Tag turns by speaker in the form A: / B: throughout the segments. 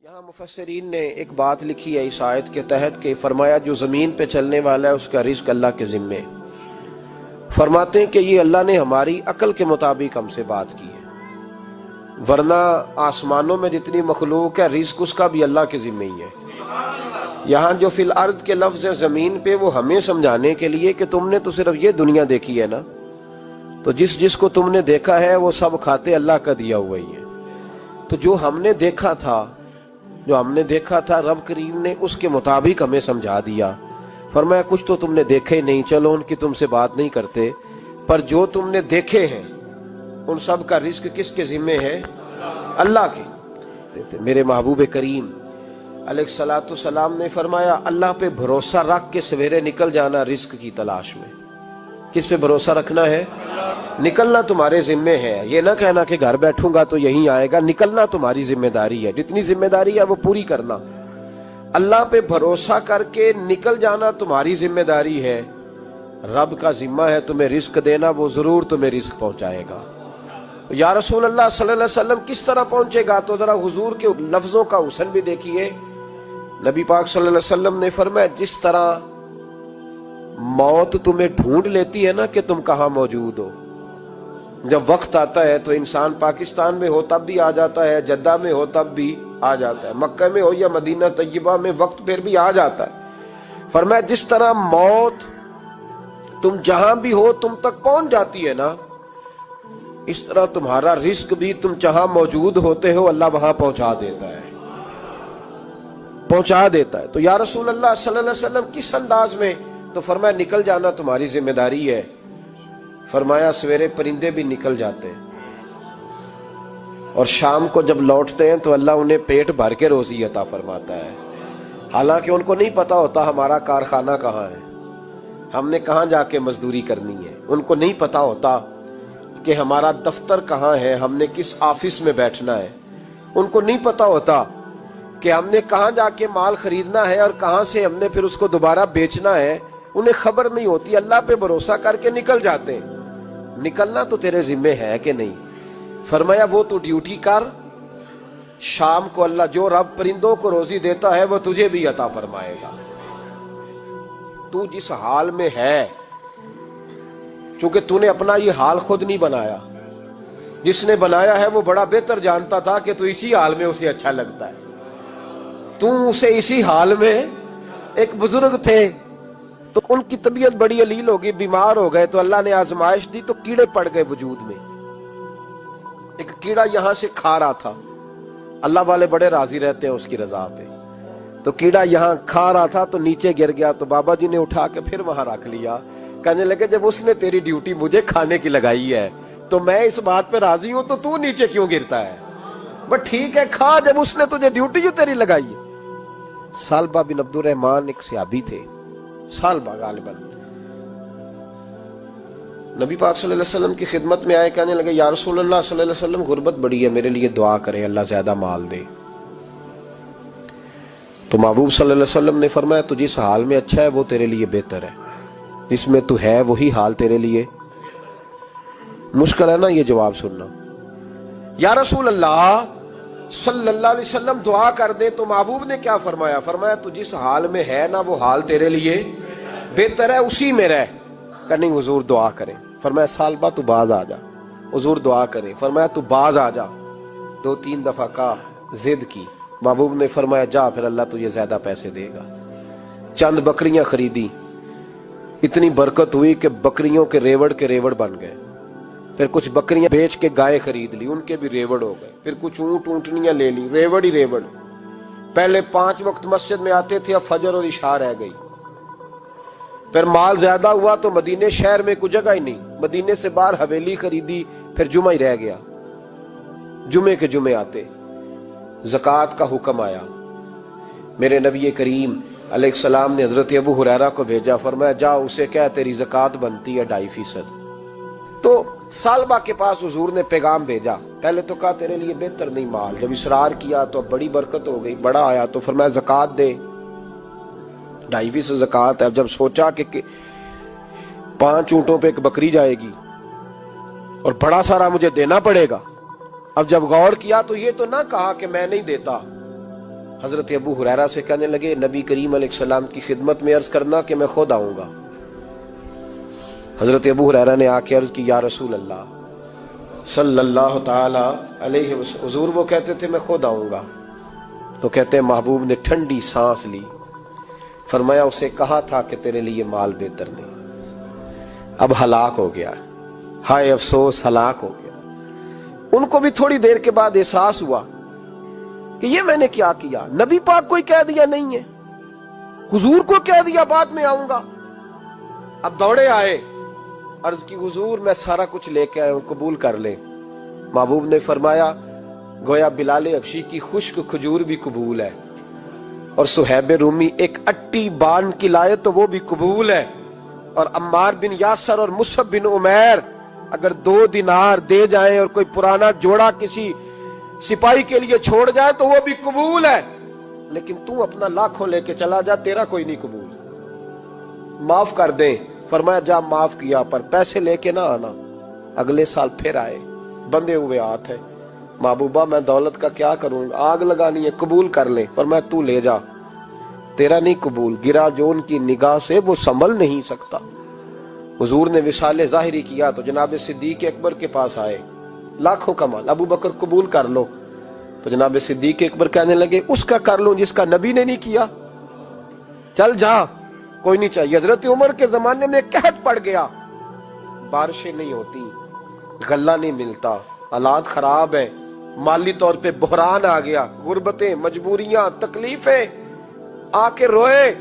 A: یہاں مفسرین نے ایک بات لکھی ہے اس آیت کے تحت کہ فرمایا جو زمین پہ چلنے والا ہے اس کا رزق اللہ کے ذمے. فرماتے ہیں کہ یہ اللہ نے ہماری عقل کے مطابق ہم سے بات کی ہے، ورنہ آسمانوں میں جتنی مخلوق ہے رزق اس کا بھی اللہ کے ذمے ہی ہے. یہاں جو فی الارض کے لفظ ہے زمین پہ، وہ ہمیں سمجھانے کے لیے کہ تم نے تو صرف یہ دنیا دیکھی ہے نا، تو جس کو تم نے دیکھا ہے وہ سب کھاتے اللہ کا دیا ہوا ہی ہے. تو جو ہم نے دیکھا تھا رب کریم نے اس کے مطابق ہمیں سمجھا دیا. فرمایا کچھ تو تم نے دیکھے نہیں، چلو ان کی تم سے بات نہیں کرتے، پر جو تم نے دیکھے ہیں ان سب کا رزق کس کے ذمے ہے؟ اللہ کے. میرے محبوب کریم علیہ الصلوۃ والسلام نے فرمایا اللہ پہ بھروسہ رکھ کے سویرے نکل جانا رزق کی تلاش میں. کس پہ بھروسہ رکھنا ہے؟ نکلنا تمہارے ذمے ہے. یہ نہ کہنا کہ گھر بیٹھوں گا تو یہیں آئے گا. نکلنا تمہاری ذمہ داری ہے، جتنی ذمہ داری ہے وہ پوری کرنا. اللہ پہ بھروسہ کر کے نکل جانا تمہاری ذمہ داری ہے. رب کا ذمہ ہے تمہیں رزق دینا، وہ ضرور تمہیں رزق پہنچائے گا. یا رسول اللہ صلی اللہ علیہ وسلم کس طرح پہنچے گا؟ تو ذرا حضور کے لفظوں کا حسن بھی دیکھیے. نبی پاک صلی اللہ علیہ وسلم نے فرمایا جس طرح موت تمہیں ڈھونڈ لیتی ہے نا کہ تم کہاں موجود ہو، جب وقت آتا ہے تو انسان پاکستان میں ہو تب بھی آ جاتا ہے، جدہ میں ہو تب بھی آ جاتا ہے، مکہ میں ہو یا مدینہ طیبہ میں وقت پھر بھی آ جاتا ہے. فرمایا جس طرح موت تم جہاں بھی ہو تم تک پہنچ جاتی ہے نا، اس طرح تمہارا رزق بھی تم جہاں موجود ہوتے ہو اللہ وہاں پہنچا دیتا ہے. تو یا رسول اللہ صلی اللہ علیہ وسلم کس انداز میں؟ تو فرمایا نکل جانا تمہاری ذمہ داری ہے. فرمایا سویرے پرندے بھی نکل جاتے ہیں اور شام کو جب لوٹتے ہیں تو اللہ انہیں پیٹ بھر کے روزی عطا فرماتا ہے. حالانکہ ان کو نہیں پتا ہوتا ہمارا کارخانہ کہاں ہے، ہم نے کہاں جا کے مزدوری کرنی ہے. ان کو نہیں پتا ہوتا کہ ہمارا دفتر کہاں ہے، ہم نے کس آفس میں بیٹھنا ہے. ان کو نہیں پتا ہوتا کہ ہم نے کہاں جا کے مال خریدنا ہے اور کہاں سے ہم نے پھر اس کو دوبارہ بیچنا ہے. انہیں خبر نہیں ہوتی. اللہ پہ بھروسہ کر کے نکل جاتے ہیں. نکلنا تو تیرے ذمے ہے کہ نہیں؟ فرمایا وہ تو ڈیوٹی کر، شام کو اللہ جو رب پرندوں کو روزی دیتا ہے وہ تجھے بھی عطا فرمائے گا. تو جس حال میں ہے، کیونکہ تو نے اپنا یہ حال خود نہیں بنایا، جس نے بنایا ہے وہ بڑا بہتر جانتا تھا کہ تو اسی حال میں اسے اچھا لگتا ہے. تو اسے اسی حال میں، ایک بزرگ تھے تو ان کی طبیعت بڑی علیل ہو گئی، بیمار ہو گئے، تو اللہ نے آزمائش دی تو کیڑے پڑ گئے وجود میں. ایک کیڑا یہاں سے کھا رہا تھا، اللہ والے بڑے راضی رہتے ہیں اس کی رضا پہ. تو کیڑا یہاں کھا رہا تھا تو نیچے گر گیا، تو بابا جی نے اٹھا کے پھر وہاں رکھ لیا. کہنے لگے جب اس نے تیری ڈیوٹی مجھے کھانے کی لگائی ہے تو میں اس بات پہ راضی ہوں، تو نیچے کیوں گرتا ہے؟ بس ٹھیک ہے کھا، جب اس نے تجھے ڈیوٹی جو تیری لگائی ہے. سالبہ بن عبد الرحمن ایک صحابی تھے، سالبہ غالباً نبی پاک صلی اللہ علیہ وسلم کی خدمت میں آئے. کہنے لگے یا رسول اللہ صلی اللہ علیہ وسلم غربت بڑی ہے، میرے لیے دعا کریں اللہ زیادہ مال دے. تو محبوب صلی اللہ علیہ وسلم نے فرمایا تو جس حال میں اچھا ہے وہ تیرے لیے بہتر ہے، جس میں تو ہے وہی حال تیرے لیے. مشکل ہے نا یہ جواب سننا. یا رسول اللہ صلی اللہ علیہ وسلم دعا کر دے. تو محبوب نے کیا فرمایا؟ فرمایا تو جس حال میں ہے نا وہ حال تیرے لیے بہتر ہے، اسی میں رہ. کہ نہیں حضور دعا کریں. فرمایا سالبہ تو باز آ جا. حضور دعا کریں. فرمایا تو باز آ جا. 2-3 دفعہ کا ضد کی. محبوب نے فرمایا جا پھر اللہ تجھے زیادہ پیسے دے گا. چند بکریاں خریدی، اتنی برکت ہوئی کہ بکریوں کے ریوڑ بن گئے. پھر کچھ بکریاں بیچ کے گائے خرید لی، ان کے بھی ریوڑ ہو گئے. پھر کچھ اونٹنیاں لے لی، ریوڑ ہی ریوڑ. پہلے 5 وقت مسجد میں آتے تھے، اب فجر اور عشاء رہ گئی. پھر مال زیادہ ہوا تو مدینے شہر میں کوئی جگہ ہی نہیں، مدینے سے باہر حویلی خریدی، پھر جمعہ ہی رہ گیا. جمعے کے جمعے آتے. زکوٰۃ کا حکم آیا. میرے نبی کریم علیہ السلام نے حضرت ابو ہریرہ کو بھیجا. فرمایا جا اسے کہہ تیری زکوٰۃ بنتی ہے 2.5%. تو سالبہ کے پاس حضور نے پیغام بھیجا. پہلے تو کہا تیرے لیے بہتر نہیں مال. جب اصرار کیا تو اب بڑی برکت ہو گئی، بڑا آیا تو فرمایا زکوٰۃ دے. 2.5% زکوٰۃ ہے. اب جب سوچا کہ 5 اونٹوں پہ ایک بکری جائے گی اور بڑا سارا مجھے دینا پڑے گا، اب جب غور کیا تو یہ تو نہ کہا کہ میں نہیں دیتا، حضرت ابو ہریرہ سے کہنے لگے نبی کریم علیہ السلام کی خدمت میں عرض کرنا کہ میں خود آؤں گا۔ حضرت ابو ہریرہ نے آ کے عرض کی یا رسول اللہ صلی اللہ تعالی علیہ وسلم، حضور وہ کہتے تھے میں خود آؤں گا، تو کہتے ہیں محبوب نے ٹھنڈی سانس لی، فرمایا اسے کہا تھا کہ تیرے لیے مال بہتر نہیں، اب ہلاک ہو گیا، ہائے افسوس ہلاک ہو گیا۔ ان کو بھی تھوڑی دیر کے بعد احساس ہوا کہ یہ میں نے کیا کیا، نبی پاک کوئی کہہ دیا نہیں ہے، حضور کو کہہ دیا بعد میں آؤں گا۔ اب دوڑے آئے، عرض کی حضور میں سارا کچھ لے کے آیا ہوں، قبول کر لیں۔ محبوب نے فرمایا گویا بلال حبشی کی خشک کھجور بھی قبول ہے، اور صہیب رومی ایک اٹی بان کی لائے تو وہ بھی قبول ہے، اور عمار بن یاسر اور مصعب بن عمیر اگر 2 دینار دے جائیں اور کوئی پرانا جوڑا کسی سپاہی کے لیے چھوڑ جائے تو وہ بھی قبول ہے، لیکن تو اپنا لاکھوں لے کے چلا جا، تیرا کوئی نہیں قبول، معاف کر دیں۔ فرمایا جا معاف کیا، پر پیسے لے کے نہ آنا۔ اگلے سال پھر آئے، بندے ہوئے ہاتھ ہے، محبوبہ میں دولت کا کیا کروں گا، آگ لگانی ہے، قبول کر لیں۔ فرمایا تو لے جا، تیرا نہیں قبول، گرا جو ان کی نگاہ سے وہ سنبھل نہیں سکتا۔ حضور نے وصال ظاہری کیا تو جناب صدیق اکبر کے پاس آئے، لاکھوں کا مال، ابو بکر قبول کر لو، تو جناب صدیق اکبر کہنے لگے اس کا کر لوں جس کا نبی نے نہیں کیا، چل جا کوئی نہیں چاہیے۔ حضرت عمر کے زمانے میں قحط پڑ گیا، بارشیں نہیں ہوتی، غلہ نہیں ملتا، حالات خراب ہے، مالی طور پہ بحران آ گیا، غربتیں، مجبوریاں، تکلیفیں، آ کے روئے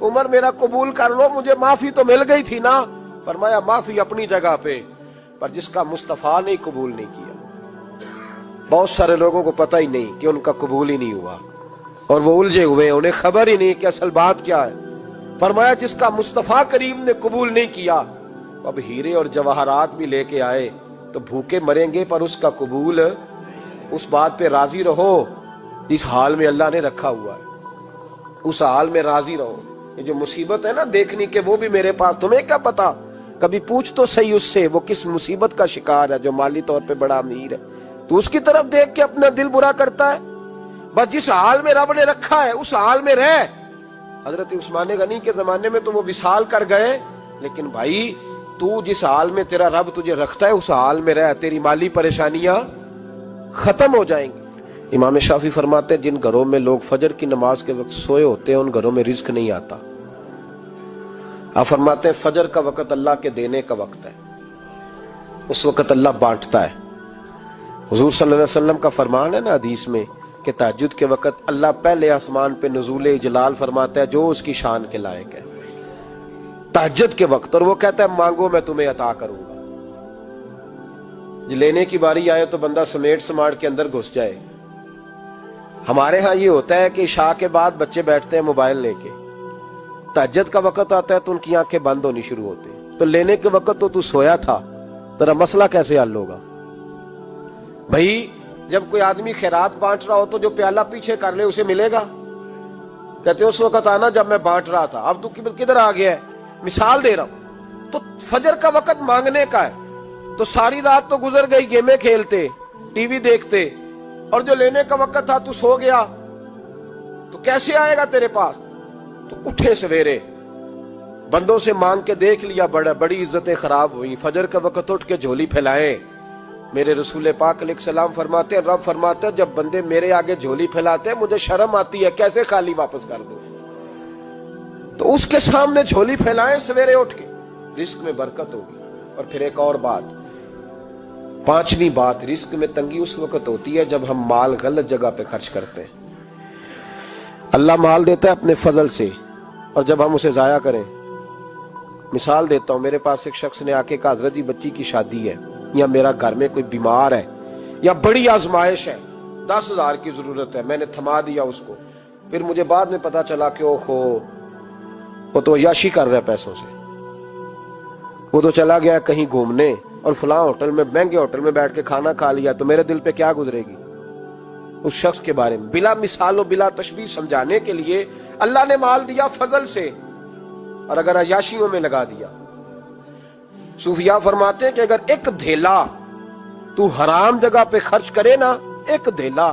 A: عمر میرا قبول کر لو، مجھے معافی تو مل گئی تھی نا۔ فرمایا معافی اپنی جگہ پہ، پر جس کا مصطفیٰ نے قبول نہیں کیا۔ بہت سارے لوگوں کو پتہ ہی نہیں کہ ان کا قبول ہی نہیں ہوا، اور وہ الجھے ہوئے، انہیں خبر ہی نہیں کہ اصل بات کیا ہے۔ فرمایا جس کا مصطفیٰ کریم نے قبول نہیں کیا، اب ہیرے اور جواہرات بھی لے کے آئے تو بھوکے مریں گے، پر اس کا قبول، اس بات پہ راضی رہو اس حال میں اللہ نے رکھا ہوا ہے، اس حال میں راضی رہو۔ یہ جو مصیبت ہے نا دیکھنی کہ وہ بھی میرے پاس، تمہیں کیا پتا، کبھی پوچھ تو صحیح اس سے وہ کس مصیبت کا شکار ہے، جو مالی طور پہ بڑا امیر ہے، تو اس کی طرف دیکھ کے اپنا دل برا کرتا ہے۔ بس جس حال میں رب نے رکھا ہے اس حال میں رہ۔ حضرت عثمان غنی کے زمانے میں تو وہ وصال کر گئے، لیکن بھائی تو جس حال میں تیرا رب تجھے رکھتا ہے اس حال میں رہ، تیری مالی پریشانیاں ختم ہو جائیں گی۔ امام شافعی فرماتے ہیں جن گھروں میں لوگ فجر کی نماز کے وقت سوئے ہوتے ہیں ان گھروں میں رزق نہیں آتا۔ آپ فرماتے ہیں فجر کا وقت اللہ کے دینے کا وقت ہے، اس وقت اللہ بانٹتا ہے۔ حضور صلی اللہ علیہ وسلم کا فرمان ہے نا حدیث میں کہ تہجد کے وقت اللہ پہلے آسمان پہ نزول جلال فرماتا ہے جو اس کی شان کے لائق ہے تہجد کے وقت، اور وہ کہتا ہے مانگو میں تمہیں عطا کروں گا۔ لینے کی باری آئے تو بندہ سمیٹ سماٹ کے اندر گھس جائے۔ ہمارے ہاں یہ ہوتا ہے کہ عشاء کے بعد بچے بیٹھتے ہیں موبائل لے کے، تہجد کا وقت آتا ہے تو ان کی آنکھیں بند ہونی شروع ہوتی ہیں، تو لینے کے وقت تو سویا تھا، تیرا مسئلہ کیسے حل ہوگا؟ بھائی جب کوئی آدمی خیرات بانٹ رہا ہو تو جو پیالہ پیچھے کر لے اسے ملے گا؟ کہتے اس وقت آنا جب میں بانٹ رہا تھا، اب تو کدھر آ گیا ہے؟ مثال دے رہا ہوں۔ تو فجر کا وقت مانگنے کا ہے، تو ساری رات تو گزر گئی گیمیں کھیلتے، ٹی وی دیکھتے، اور جو لینے کا وقت تھا تو سو گیا، تو کیسے آئے گا تیرے پاس؟ تو اٹھے سویرے، بندوں سے مانگ کے دیکھ لیا، بڑی عزتیں خراب ہوئی، فجر کا وقت اٹھ کے جھولی پھیلائے۔ میرے رسول پاک علیہ السلام فرماتے ہیں، رب فرماتے ہیں جب بندے میرے آگے جھولی پھیلاتے ہیں مجھے شرم آتی ہے، کیسے خالی واپس کر دوں؟ تو اس کے سامنے جھولی پھیلائیں سویرے اٹھ کے، رزق میں برکت ہوگی۔ اور پھر ایک اور بات، 5ویں بات، رزق میں تنگی اس وقت ہوتی ہے جب ہم مال غلط جگہ پہ خرچ کرتے ہیں۔ اللہ مال دیتا ہے اپنے فضل سے، اور جب ہم اسے ضائع کریں، مثال دیتا ہوں، میرے پاس ایک شخص نے آ کے کہا حضرت جی بچی کی شادی ہے، یا میرا گھر میں کوئی بیمار ہے، یا بڑی آزمائش ہے، 10,000 کی ضرورت ہے، میں نے تھما دیا اس کو، پھر مجھے بعد میں پتا چلا کہ وہ تو عیاشی کر رہا ہے پیسوں سے، وہ تو چلا گیا کہیں گھومنے اور فلاں ہوٹل میں، مہنگے ہوٹل میں بیٹھ کے کھانا کھا لیا، تو میرے دل پہ کیا گزرے گی اس شخص کے بارے میں؟ بلا مثال و بلا تشبیہ سمجھانے کے لیے اللہ نے مال دیا فضل سے، اور اگر عیاشیوں میں لگا دیا۔ صوفیاء فرماتے ہیں کہ اگر ایک دھیلا تو حرام جگہ پہ خرچ کرے نا، ایک دھیلا،